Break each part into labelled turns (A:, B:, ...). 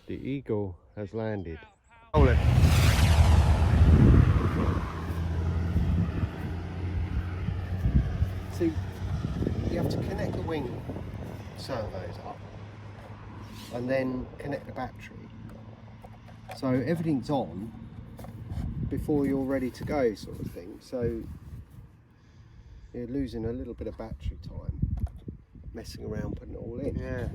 A: The eagle has landed.
B: Hold it.
A: See, you have to connect the wing servos up and then connect the battery. So everything's on before you're ready to go, sort of thing. So you're losing a little bit of battery time messing around putting it all in.
B: Yeah.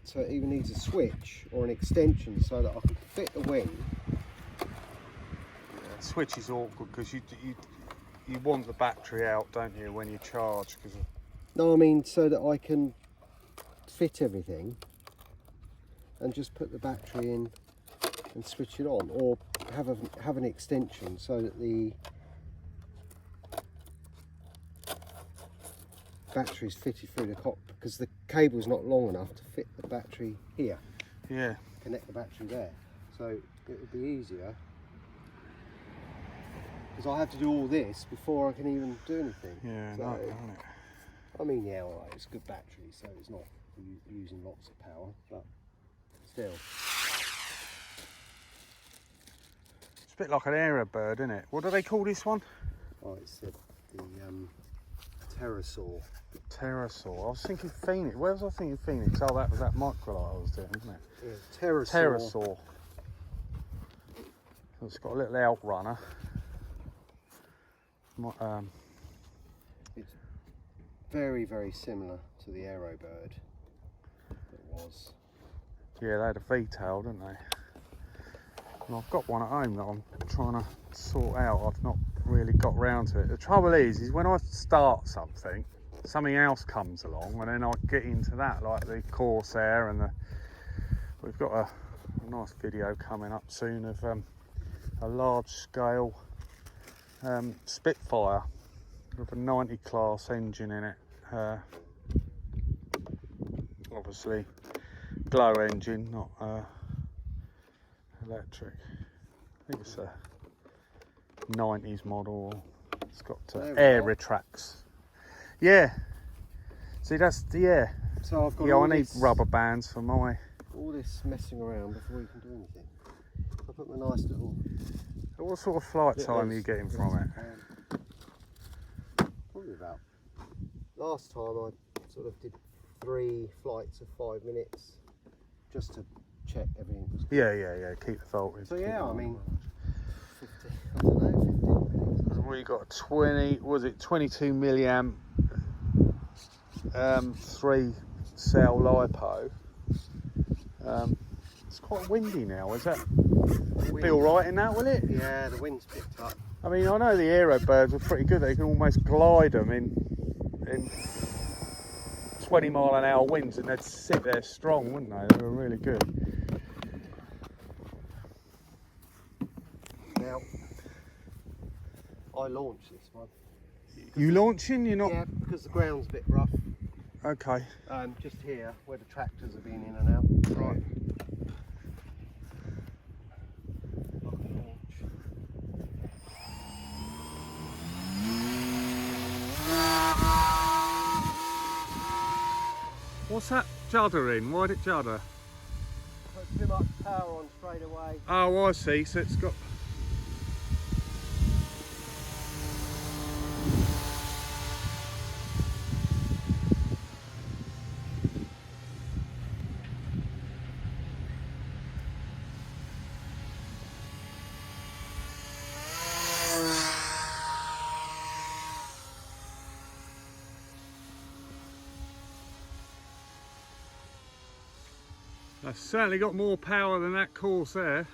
A: So it either needs a switch or an extension so that I can fit the wing.
B: Yeah, switch is awkward because you want the battery out, don't you, when you charge?
A: No, I mean so that I can fit everything and just put the battery in and switch it on, or have an extension so that the battery's fitted through the cockpit, because the cable's not long enough to fit the battery here.
B: Yeah.
A: Connect the battery there. So it would be easier, because I have to do all this before I can even do anything.
B: Yeah,
A: so,
B: no, isn't it?
A: I mean, yeah, all right, it's a good battery, so it's not using lots of power, but still.
B: It's a bit like an aerobird, isn't it? What do they call this one?
A: Oh, it's the Pterosaur.
B: Pterosaur. I was thinking Phoenix. Where was I thinking Phoenix? Oh, that was that microlight I was doing, wasn't it?
A: Yeah, Pterosaur.
B: Pterosaur. So it's got a little outrunner.
A: It's very, very similar to the aerobird that was.
B: Yeah, they had a V-tail, didn't they? And I've got one at home that I'm trying to sort out. I've not really got round to it. The trouble is when I start something else comes along, and then I get into that, like the Corsair, and we've got a nice video coming up soon of a large-scale Spitfire with a 90 class engine in it. Obviously, glow engine, not electric. I think it's a 90s model. It's got air retracts. Yeah. See, that's the air.
A: So I've got.
B: Yeah, I need rubber bands for my.
A: All this messing around before you can do anything. I put my nice little.
B: What sort of flight time are you getting from it?
A: Probably about. Last time I sort of did 3 flights of 5 minutes, just to check everything was good.
B: Yeah. Keep the voltage.
A: So yeah, I mean, 15 minutes.
B: We got 22 milliamp 3 cell LiPo. It's quite windy now, is that? It'll be alright in that, will it?
A: Yeah, the wind's picked up.
B: I mean, I know the aerobirds are pretty good. They can almost glide them in 20-mile-an-hour winds, and they'd sit there strong, wouldn't they? They were really good.
A: Now, I launched this one.
B: You launching? You're not?
A: Yeah, because the ground's a bit rough.
B: Okay.
A: Just here, where the tractors have been in and out.
B: Right. What's that juddering? Why'd it judder?
A: Put too much power on straight away.
B: Oh, I see. So it's got. I've certainly got more power than that Corsair.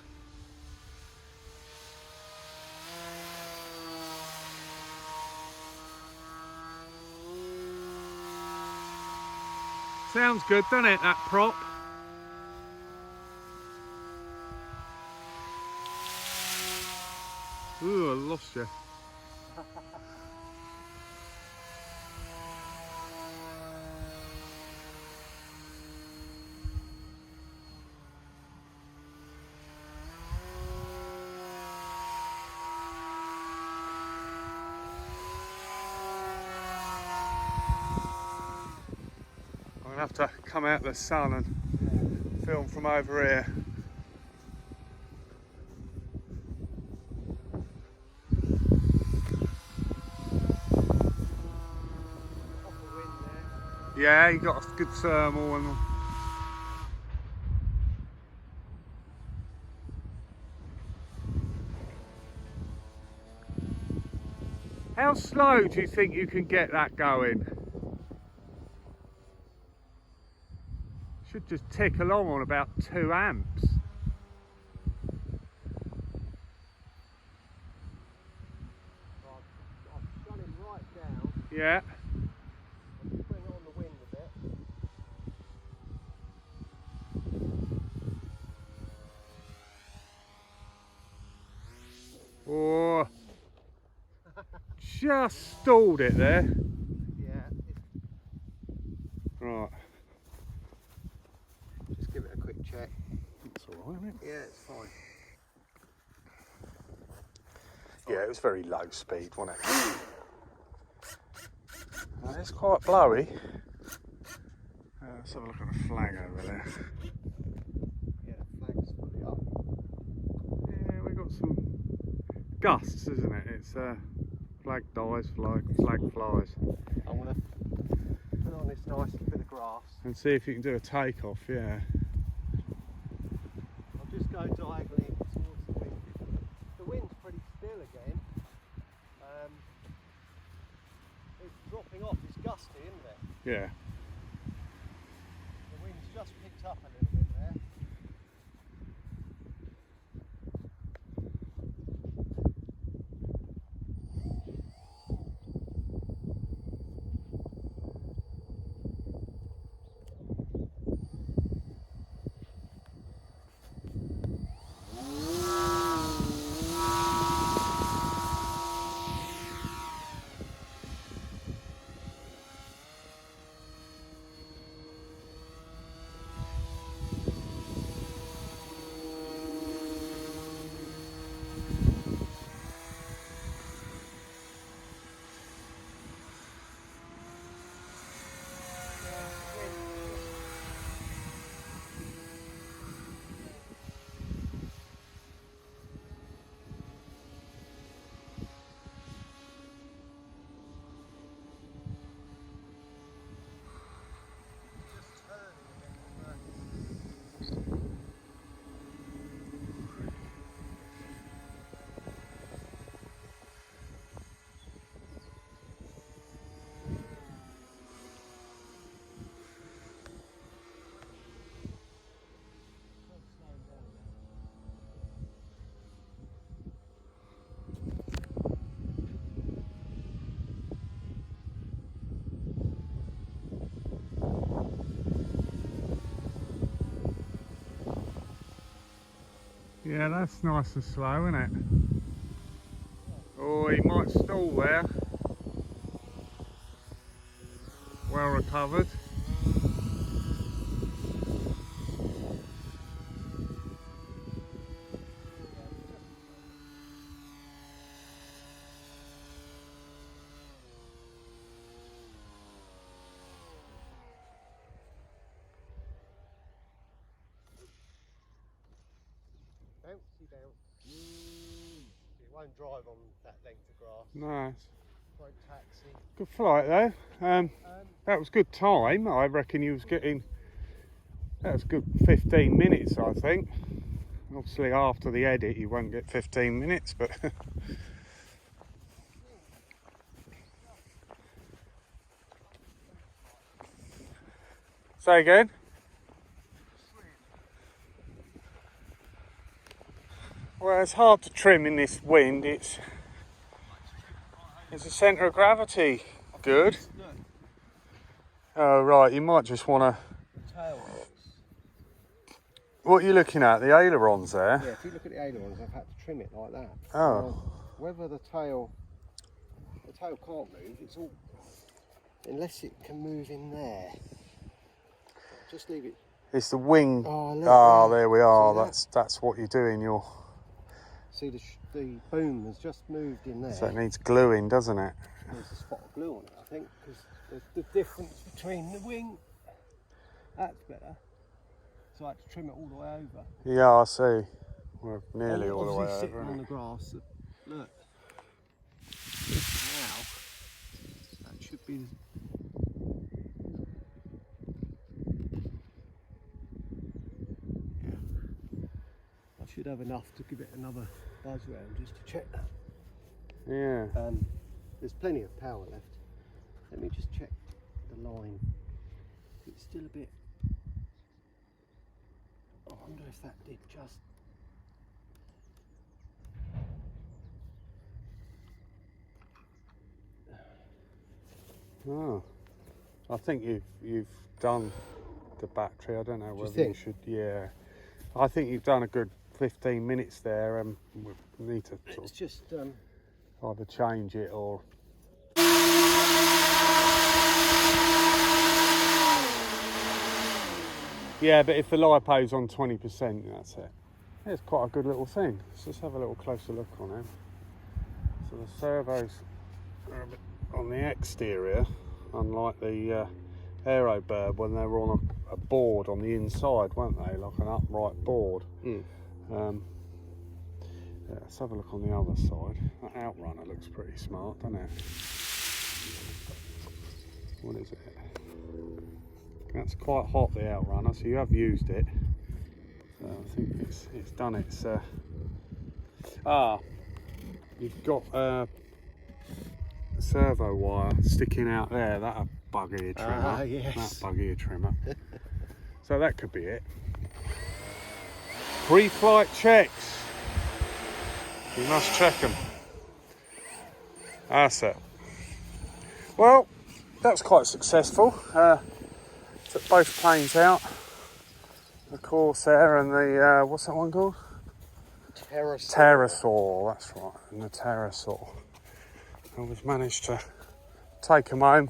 B: Sounds good, doesn't it, that prop? Ooh, I lost you. I'll have to come out the sun and film from over here.
A: Off the wind there.
B: Yeah, you got a good thermal and. How slow do you think you can get that going? Should just tick along on about 2 amps.
A: I've shut him right down.
B: Yeah.
A: And just bring on the wind a bit.
B: Oh, just stalled it there.
A: Yeah.
B: Right.
A: Just give it a quick check.
B: That's all right, isn't it?
A: Yeah, it's fine.
B: Yeah, it was very low speed, wasn't it? It's quite blowy. Let's have a look at the flag over there.
A: Yeah, the flag's fully up.
B: Yeah, we got some gusts, isn't it? It's flag dies, flag flies.
A: I'm going to put on this nice bit of grass.
B: And see if you can do a takeoff, yeah.
A: I'll just go diagonally towards the wind. The wind's pretty still again. It's dropping off, it's gusty, isn't it?
B: Yeah.
A: The wind's just picked up a little bit there.
B: Yeah, that's nice and slow, isn't it? Oh, he might stall there. Well recovered.
A: Bouncy bounce. It won't drive on that length of grass.
B: Nice.
A: Won't taxi.
B: Good flight though. That was good time. I reckon you was getting. That was good 15 minutes, I think. Obviously, after the edit, you won't get 15 minutes, but. Say again. Well, it's hard to trim in this wind. It's the centre of gravity good. Oh right, you might just want to.
A: Tail.
B: What are you looking at? The ailerons there?
A: Yeah, if you look at the ailerons, I've had to trim it like that.
B: Oh.
A: Now, whether the tail can't move, it's all, unless it can move in there. Just leave it.
B: It's the wing.
A: Oh,
B: there we are.
A: See
B: That's what you're doing.
A: See the boom has just moved in there.
B: So it needs gluing, doesn't it?
A: There's a spot of glue on it, I think, because there's the difference between the wing. That's better. so I had to trim it all the way over.
B: Yeah, I see. We're nearly all the way
A: Obviously
B: over.
A: sitting on
B: Isn't
A: the
B: it?
A: grass. Look. Now, that should be... Yeah. I should have enough to give it another buzz round just to check that.
B: Yeah.
A: There's plenty of power left. Let me just check the line. It's still a bit... I wonder if that did just...
B: Oh, I think you've done the battery. I don't know whether you should. Yeah, I think you've done a good 15 minutes there. We need to sort
A: It's just
B: either change it or. Yeah, but if the lipo's on 20%, that's it. Yeah, it's quite a good little thing. Let's just have a little closer look on it. So the servos are a bit on the exterior, unlike the aerobird when they were on a board on the inside, weren't they? Like an upright board.
A: Mm.
B: Yeah, let's have a look on the other side. That outrunner looks pretty smart, doesn't it? What is it? That's quite hot, the outrunner, so you have used it. So I think it's done its... you've got servo wire sticking out there. That'll bugger your trimmer.
A: Yes.
B: That'll bugger your trimmer. So that could be it. Pre-flight checks. You must check them. That's it. Well, that's quite successful. Took both planes out. The Corsair and the, what's that one called? Pterosaur, that's right, and the Pterosaur. And we've managed to take them home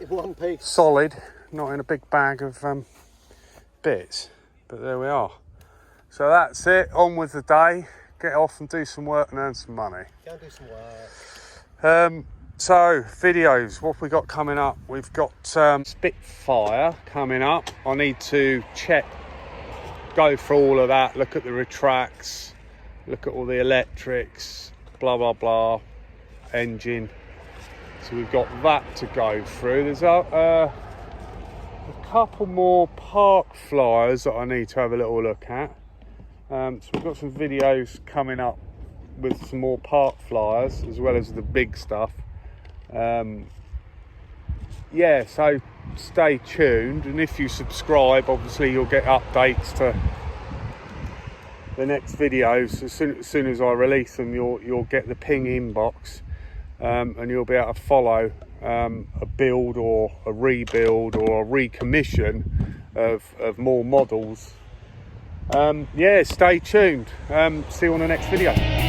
A: in one piece.
B: solid, not in a big bag of bits, but there we are. So that's it, on with the day, get off and do some work and earn some money.
A: Go and do some work.
B: So, videos, what have we got coming up? We've got Spitfire coming up. I need to go through all of that, look at the retracts, look at all the electrics, blah, blah, blah, engine. So we've got that to go through. There's a couple more park flyers that I need to have a little look at. So we've got some videos coming up with some more park flyers as well as the big stuff. Yeah, so stay tuned, and if you subscribe, obviously you'll get updates to the next videos. As soon as I release them, you'll get the ping inbox, and you'll be able to follow a build or a rebuild or a recommission of more models. Yeah, stay tuned. See you on the next video.